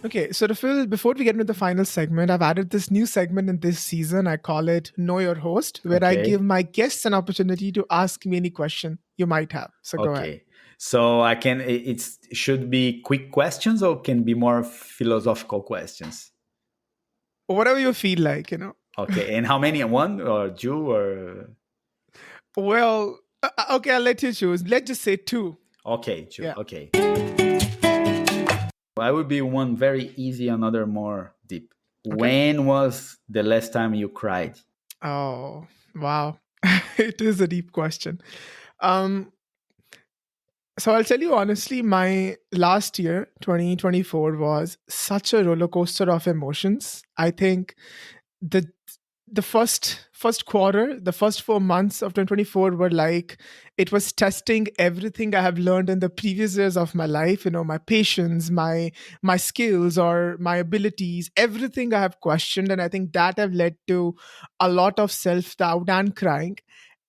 Okay, so to Phil, before we get into the final segment, I've added this new segment in this season. I call it Know Your Host, where I give Okay. my guests an opportunity to ask me any question you might have. So go ahead. Okay. So I can. It should be quick questions or can be more philosophical questions. Whatever you feel like. Okay. And how many? One or two or? Well, okay, I'll let you choose. Let's just say two. Okay, two. Yeah. Okay. I would be one very easy, another more deep. Okay. When was the last time you cried? Oh, wow. It is a deep question. Um, so I'll tell you honestly, my last year, 2024, was such a roller coaster of emotions. I think the the first quarter, the first 4 months of 2024 were like it was testing everything I have learned in the previous years of my life. My patience, my skills, or my abilities, everything I have questioned, and I think that have led to a lot of self doubt and crying.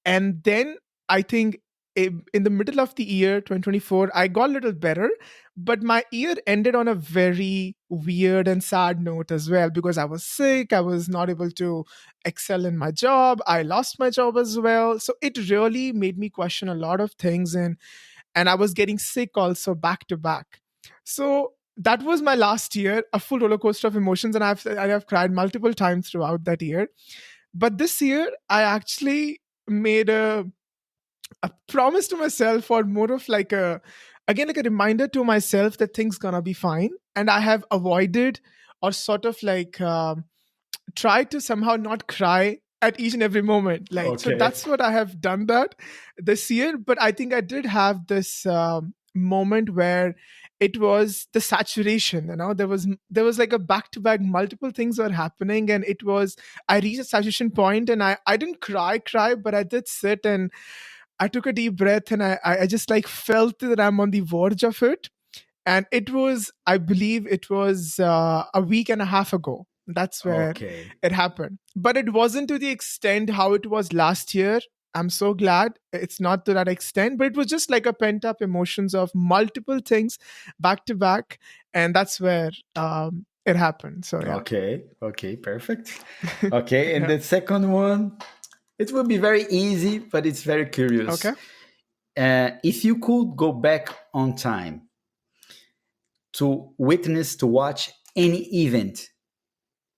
And then I think in the middle of the year 2024, I got a little better, but my year ended on a very weird and sad note as well because I was sick. I was not able to excel in my job. I lost my job as well. So it really made me question a lot of things, and I was getting sick also back to back. So that was my last year, a full roller coaster of emotions, and I have cried multiple times throughout that year. But this year, I actually made a promise to myself, or more of like like a reminder to myself that things gonna be fine. And I have avoided, or sort of like tried to somehow not cry at each and every moment. Like, so Okay. that's what I have done that this year. But I think I did have this moment where it was the saturation. There was like a back to back, multiple things were happening, and it was, I reached a saturation point, and I didn't cry, but I did sit, and I took a deep breath, and I just like felt that I'm on the verge of it. And it was, I believe it was a week and a half ago. That's where Okay. it happened. But it wasn't to the extent how it was last year. I'm so glad it's not to that extent, but it was just like a pent up emotions of multiple things back to back. And that's where it happened. So, yeah. Okay. Okay. Perfect. Okay. And Yeah. the second one, it will be very easy, but it's very curious. Okay. If you could go back on time to witness, to watch any event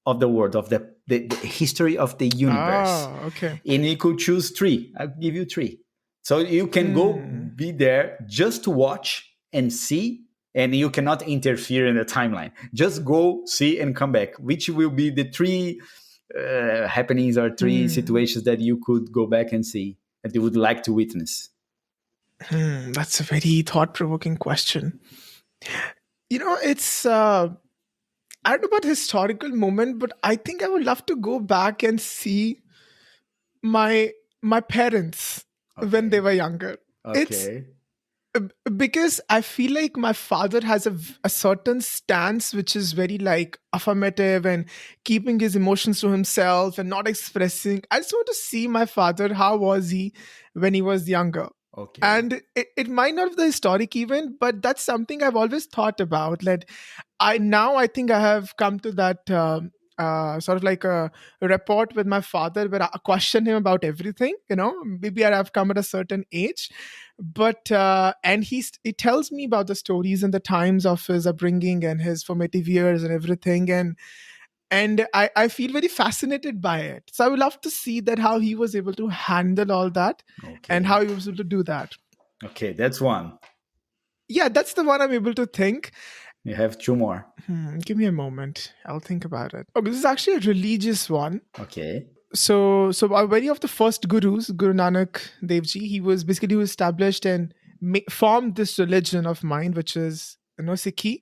of the world, of the history of the universe, Oh, okay. and you could choose three, I'll give you three. So you can go Hmm. be there just to watch and see, and you cannot interfere in the timeline. Just go see and come back. Which will be the three happenings or three Hmm. situations that you could go back and see that you would like to witness? That's a very thought provoking question. It's I don't know about historical moment, but I think I would love to go back and see my my parents when they Okay. were younger. It's Okay. because I feel like my father has a certain stance which is very like affirmative and keeping his emotions to himself and not expressing. I just want to see my father. How was he when he was younger? Okay. And it might not be the historic event, but that's something I've always thought about. Like I think I have come to that sort of like a rapport with my father where I question him about everything. Maybe I have come at a certain age, but and he tells me about the stories and the times of his upbringing and his formative years and everything, and I feel very fascinated by it. So I would love to see that how he was able to handle all that and Okay. how he was able to do that. Okay. That's one. Yeah, that's the one I'm able to think. You have two more. Give me a moment. I'll think about it. Okay, this is actually a religious one. Okay. So very of the first gurus, Guru Nanak Dev Ji, he was basically who established and formed this religion of mine, which is Sikhi.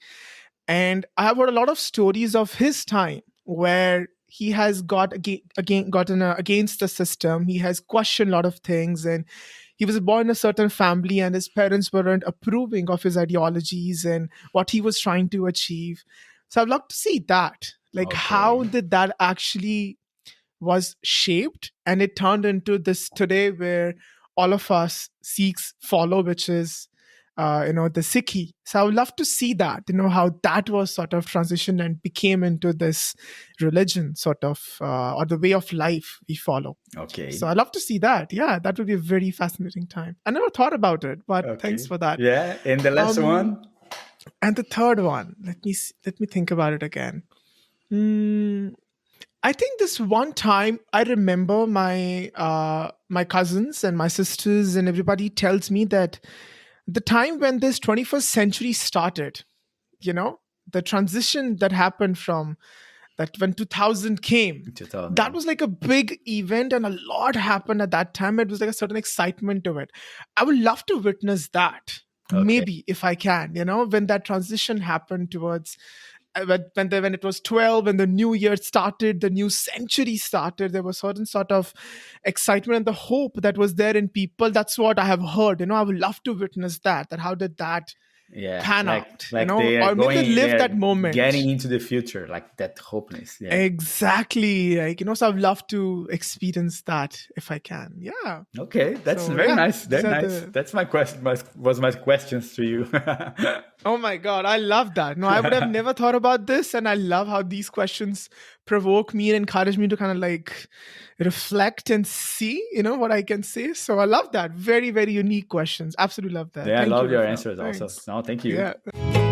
And I have heard a lot of stories of his time where he has gotten against the system. He has questioned a lot of things, and he was born in a certain family, and his parents weren't approving of his ideologies and what he was trying to achieve. So I'd love to see that. Like, how Okay. did that actually was shaped, and it turned into this today where all of us Sikhs follow, which is the Sikhi. So I would love to see that, how that was sort of transitioned and became into this religion sort of, or the way of life we follow. Okay. So I'd love to see that. Yeah, that would be a very fascinating time. I never thought about it, but thanks for that. Yeah, and the last one? And the third one, let me think about it again. I think this one time I remember my cousins and my sisters and everybody tells me that the time when this 21st century started, the transition that happened from that when 2000 came, 2000. that was like a big event and a lot happened at that time. It was like a certain excitement to it. I would love to witness that. Okay. Maybe if I can, when that transition happened towards when it was 12, when the new year started, the new century started, there was certain sort of excitement and the hope that was there in people. That's what I have heard. I would love to witness that how did that pan out, like they are or maybe they live that moment, getting into the future, like that hopeness. Yeah. Exactly, so I'd love to experience that if I can. Yeah. Okay, that's very nice. Very nice. That's my question. Was my questions to you. Oh my God, I love that. No, I would have never thought about this, and I love how these questions provoke me and encourage me to kind of like reflect and see, what I can say. So I love that. Very, very unique questions. Absolutely love that. Yeah, Thank I love you, your Rafael. answers. Thanks. Also. No, thank you. Yeah.